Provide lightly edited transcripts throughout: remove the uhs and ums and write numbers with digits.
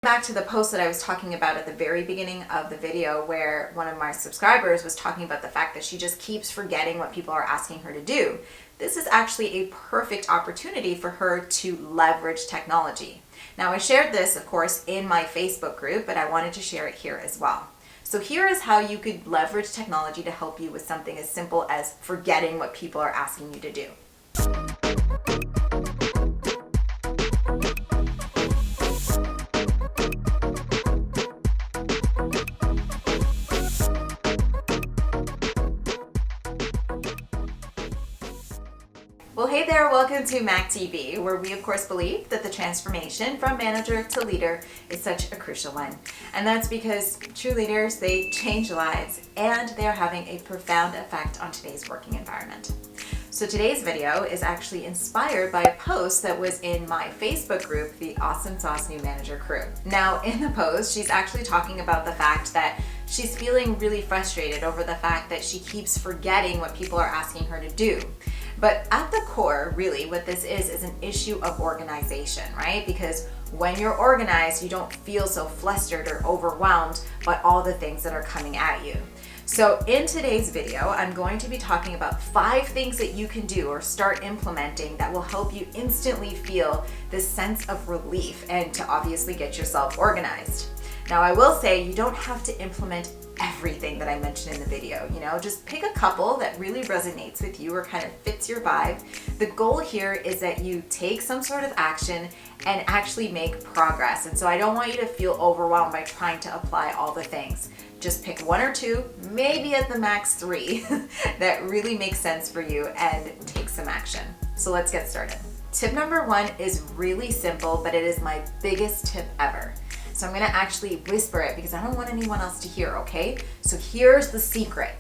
Back to the post that I was talking about at the very beginning of the video, where one of my subscribers was talking about the fact that she just keeps forgetting what people are asking her to do. This is actually a perfect opportunity for her to leverage technology. Now, I shared this, of course, in my Facebook group, but I wanted to share it here as well. So here is how you could leverage technology to help you with something as simple as forgetting what people are asking you to do. Well, hey there, welcome to Mac TV, where we of course believe that the transformation from manager to leader is such a crucial one. And that's because true leaders, they change lives and they are having a profound effect on today's working environment. So today's video is actually inspired by a post that was in my Facebook group, the Awesome Sauce New Manager Crew. Now, in the post, she's actually talking about the fact that she's feeling really frustrated over the fact that she keeps forgetting what people are asking her to do. But at the core, really, what this is an issue of organization, right? Because when you're organized, you don't feel so flustered or overwhelmed by all the things that are coming at you. So in today's video, I'm going to be talking about 5 things that you can do or start implementing that will help you instantly feel this sense of relief and to obviously get yourself organized. Now, I will say you don't have to implement everything that I mentioned in the video, just pick a couple that really resonates with you or kind of fits your vibe. The goal here is that you take some sort of action and actually make progress. And so I don't want you to feel overwhelmed by trying to apply all the things. Just pick 1 or 2, maybe at the max 3, that really makes sense for you and take some action. So let's get started. Tip number 1 is really simple, but it is my biggest tip ever. So I'm gonna actually whisper it because I don't want anyone else to hear, okay? So here's the secret.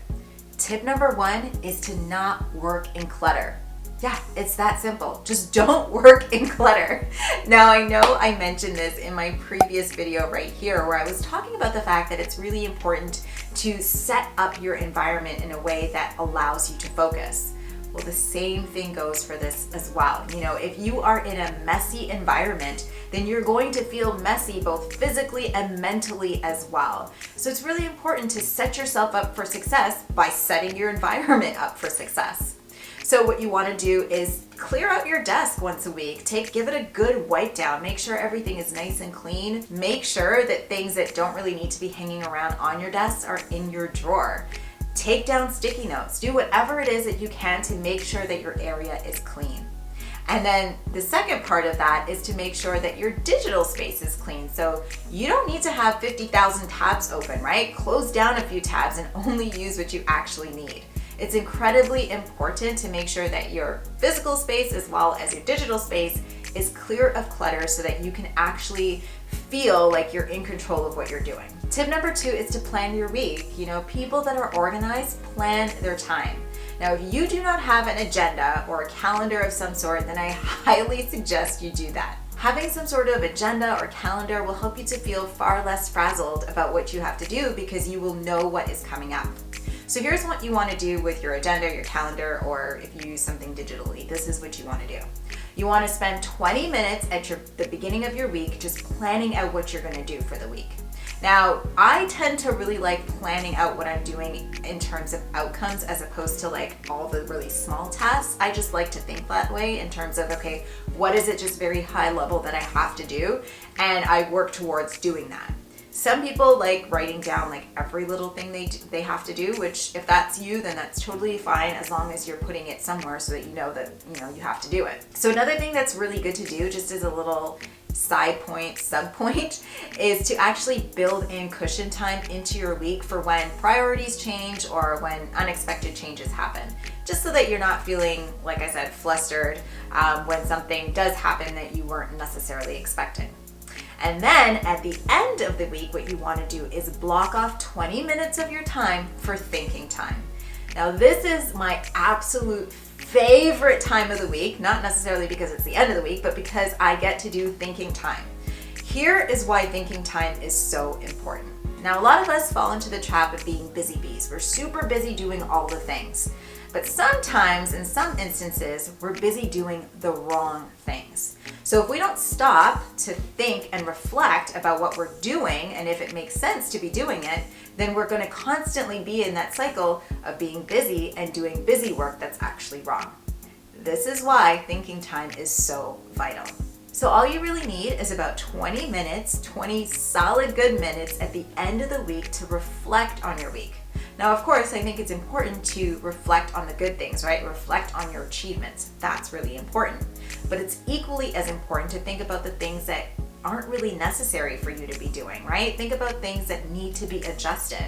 Tip number 1 is to not work in clutter. Yeah, it's that simple. Just don't work in clutter. Now, I know I mentioned this in my previous video right here where I was talking about the fact that it's really important to set up your environment in a way that allows you to focus. Well, the same thing goes for this as well. If you are in a messy environment, then you're going to feel messy both physically and mentally as well. So it's really important to set yourself up for success by setting your environment up for success. So what you want to do is clear out your desk once a week. Give it a good wipe down. Make sure everything is nice and clean. Make sure that things that don't really need to be hanging around on your desk are in your drawer. Take down sticky notes. Do whatever it is that you can to make sure that your area is clean. And then the second part of that is to make sure that your digital space is clean. So you don't need to have 50,000 tabs open, right? Close down a few tabs and only use what you actually need. It's incredibly important to make sure that your physical space as well as your digital space is clear of clutter so that you can actually feel like you're in control of what you're doing. Tip number 2 is to plan your week. People that are organized plan their time. Now, if you do not have an agenda or a calendar of some sort, then I highly suggest you do that. Having some sort of agenda or calendar will help you to feel far less frazzled about what you have to do because you will know what is coming up. So here's what you want to do with your agenda, your calendar, or if you use something digitally. This is what you want to do. You want to spend 20 minutes at the beginning of your week just planning out what you're going to do for the week. Now, I tend to really like planning out what I'm doing in terms of outcomes as opposed to like all the really small tasks. I just like to think that way in terms of, okay, what is it just very high level that I have to do? And I work towards doing that. Some people like writing down like every little thing they have to do, which if that's you, then that's totally fine as long as you're putting it somewhere so that you know that you have to do it. So another thing that's really good to do, just as a little sub point, is to actually build in cushion time into your week for when priorities change or when unexpected changes happen. Just so that you're not feeling, like I said, flustered when something does happen that you weren't necessarily expecting. And then at the end of the week, what you want to do is block off 20 minutes of your time for thinking time. Now, this is my absolute favorite time of the week, not necessarily because it's the end of the week, but because I get to do thinking time. Here is why thinking time is so important. Now, a lot of us fall into the trap of being busy bees. We're super busy doing all the things. But sometimes, in some instances, we're busy doing the wrong things. So if we don't stop to think and reflect about what we're doing and if it makes sense to be doing it, then we're going to constantly be in that cycle of being busy and doing busy work that's actually wrong. This is why thinking time is so vital. So all you really need is about 20 minutes, 20 solid good minutes at the end of the week to reflect on your week. Now, of course, I think it's important to reflect on the good things, right? Reflect on your achievements. That's really important. But it's equally as important to think about the things that aren't really necessary for you to be doing, right? Think about things that need to be adjusted.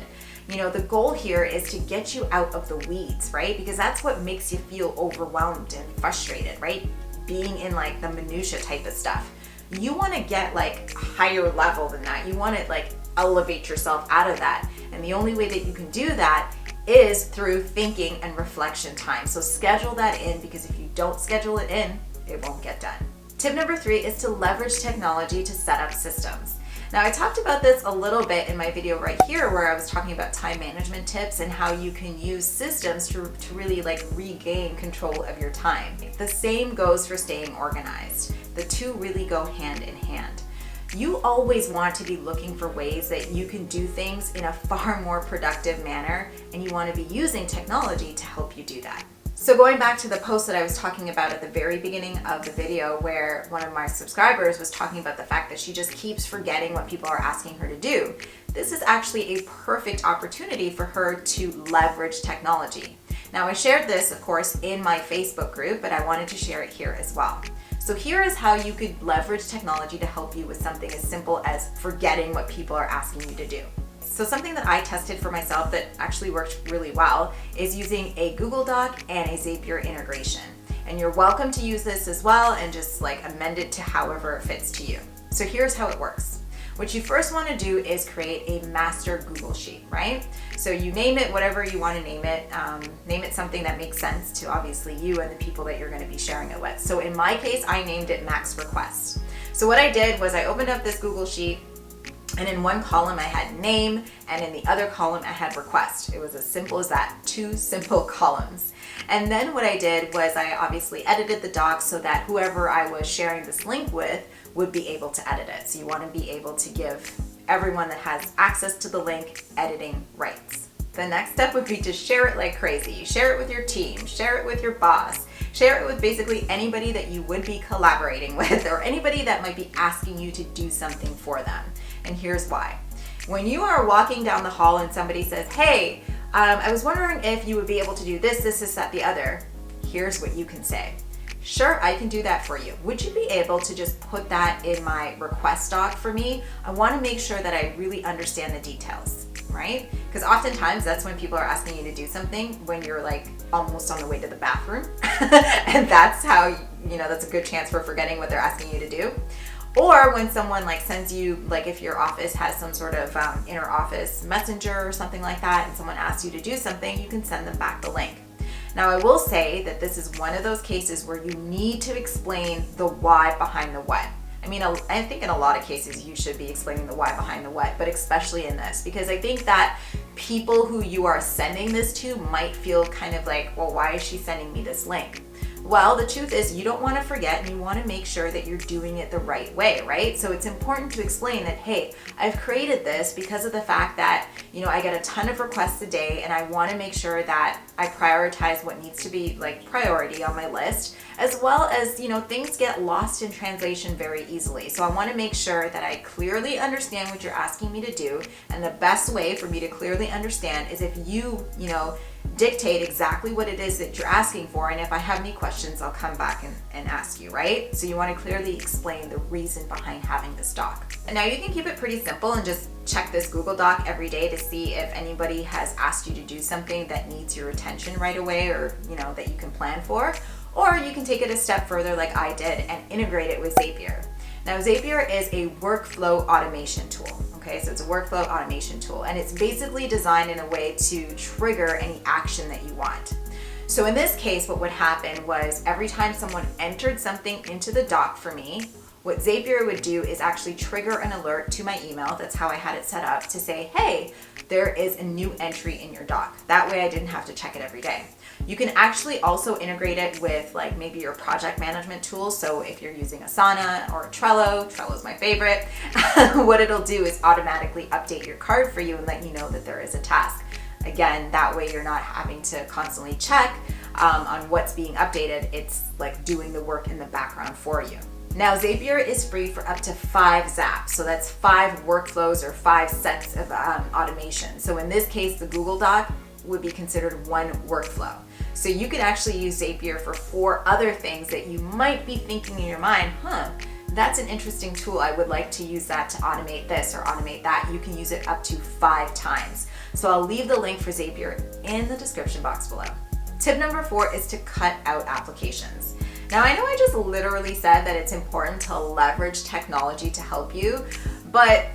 You know, the goal here is to get you out of the weeds, right? Because that's what makes you feel overwhelmed and frustrated, right? Being in like the minutia type of stuff. You want to get like higher level than that. You want to like elevate yourself out of that. And the only way that you can do that is through thinking and reflection time. So schedule that in, because if you don't schedule it in, it won't get done. Tip number 3 is to leverage technology to set up systems. Now, I talked about this a little bit in my video right here where I was talking about time management tips and how you can use systems to really like regain control of your time. The same goes for staying organized. The two really go hand in hand. You always want to be looking for ways that you can do things in a far more productive manner, and you want to be using technology to help you do that. So going back to the post that I was talking about at the very beginning of the video, where one of my subscribers was talking about the fact that she just keeps forgetting what people are asking her to do, this is actually a perfect opportunity for her to leverage technology. Now, I shared this, of course, in my Facebook group, but I wanted to share it here as well. So here is how you could leverage technology to help you with something as simple as forgetting what people are asking you to do. So something that I tested for myself that actually worked really well is using a Google Doc and a Zapier integration. And you're welcome to use this as well and just like amend it to however it fits to you. So here's how it works. What you first want to do is create a master Google Sheet, right? So you name it whatever you want to name it. Name it something that makes sense to obviously you and the people that you're going to be sharing it with. So in my case, I named it Max Request. So what I did was I opened up this Google Sheet, and in one column I had name, and in the other column I had request. It was as simple as that, 2 simple columns. And then what I did was I obviously edited the doc so that whoever I was sharing this link with would be able to edit it. So you want to be able to give everyone that has access to the link editing rights. The next step would be to share it like crazy. You share it with your team, share it with your boss, share it with basically anybody that you would be collaborating with or anybody that might be asking you to do something for them. And here's why. When you are walking down the hall and somebody says, hey, I was wondering if you would be able to do this, that, the other, here's what you can say. Sure, I can do that for you. Would you be able to just put that in my request doc for me? I want to make sure that I really understand the details, right? Because oftentimes that's when people are asking you to do something when you're like almost on the way to the bathroom. And that's how, you know, that's a good chance for forgetting what they're asking you to do. Or when someone like sends you, like if your office has some sort of inner office messenger or something like that, and someone asks you to do something, you can send them back the link. Now, I will say that this is one of those cases where you need to explain the why behind the what. I mean, I think in a lot of cases you should be explaining the why behind the what, but especially in this, because I think that people who you are sending this to might feel kind of like, well, why is she sending me this link? Well, the truth is you don't want to forget, and you want to make sure that you're doing it the right way, right? So it's important to explain that, hey, I've created this because of the fact that, you know, I get a ton of requests a day, and I want to make sure that I prioritize what needs to be like priority on my list, as well as, you know, things get lost in translation very easily. So I want to make sure that I clearly understand what you're asking me to do, and the best way for me to clearly understand is if you know, dictate exactly what it is that you're asking for, and if I have any questions, I'll come back and ask you, right? So you want to clearly explain the reason behind having this doc. And now you can keep it pretty simple and just check this Google Doc every day to see if anybody has asked you to do something that needs your attention right away, or, you know, that you can plan for. Or you can take it a step further like I did and integrate it with Zapier. Now, Zapier is a workflow automation tool. Okay, so it's a workflow automation tool, and it's basically designed in a way to trigger any action that you want. So in this case, what would happen was every time someone entered something into the doc for me, What Zapier would do is actually trigger an alert to my email. That's how I had it set up, to say, hey, there is a new entry in your doc. That way I didn't have to check it every day. You can actually also integrate it with like maybe your project management tools. So if you're using Asana or Trello is my favorite, what it'll do is automatically update your card for you and let you know that there is a task. Again, that way you're not having to constantly check on what's being updated. It's like doing the work in the background for you. Now, Zapier is free for up to 5 zaps. So that's 5 workflows or 5 sets of automation. So in this case, the Google Doc would be considered one workflow. So you can actually use Zapier for 4 other things that you might be thinking in your mind, that's an interesting tool. I would like to use that to automate this or automate that. You can use it up to 5 times. So I'll leave the link for Zapier in the description box below. Tip number 4 is to cut out applications. Now, I know I just literally said that it's important to leverage technology to help you, but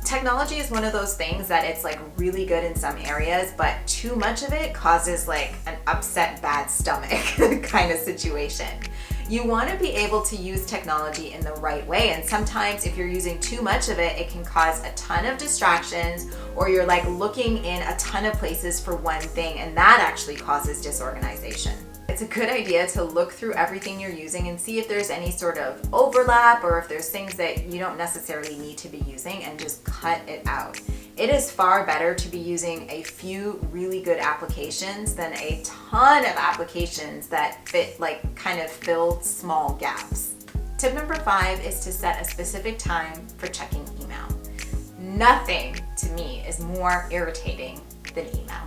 technology is one of those things that it's like really good in some areas, but too much of it causes like an upset bad stomach kind of situation. You want to be able to use technology in the right way, and sometimes if you're using too much of it, it can cause a ton of distractions, or you're like looking in a ton of places for one thing, and that actually causes disorganization. It's a good idea to look through everything you're using and see if there's any sort of overlap or if there's things that you don't necessarily need to be using, and just cut it out. It is far better to be using a few really good applications than a ton of applications that kind of fill small gaps. Tip number 5 is to set a specific time for checking email. Nothing to me is more irritating than email.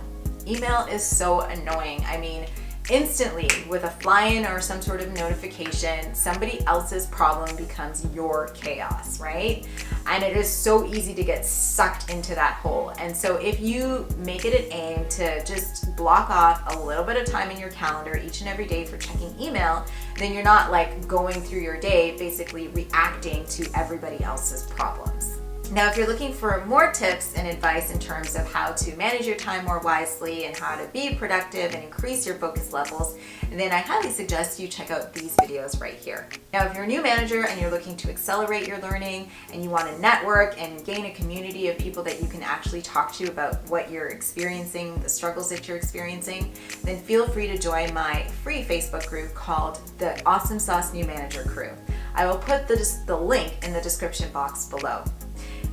Email is so annoying. I mean, instantly, with a fly-in or some sort of notification, somebody else's problem becomes your chaos, right? And it is so easy to get sucked into that hole. And so if you make it an aim to just block off a little bit of time in your calendar each and every day for checking email, then you're not like going through your day basically reacting to everybody else's problems. Now, if you're looking for more tips and advice in terms of how to manage your time more wisely and how to be productive and increase your focus levels, then I highly suggest you check out these videos right here. Now, if you're a new manager and you're looking to accelerate your learning and you want to network and gain a community of people that you can actually talk to about what you're experiencing, the struggles that you're experiencing, then feel free to join my free Facebook group called the Awesome Sauce New Manager Crew. I will put the link in the description box below.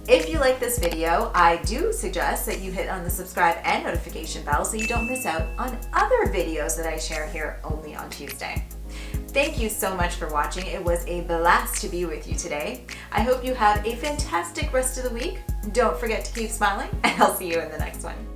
If you like this video, I do suggest that you hit on the subscribe and notification bell so you don't miss out on other videos that I share here only on Tuesday. Thank you so much for watching. It was a blast to be with you today. I hope you have a fantastic rest of the week. Don't forget to keep smiling, and I'll see you in the next one.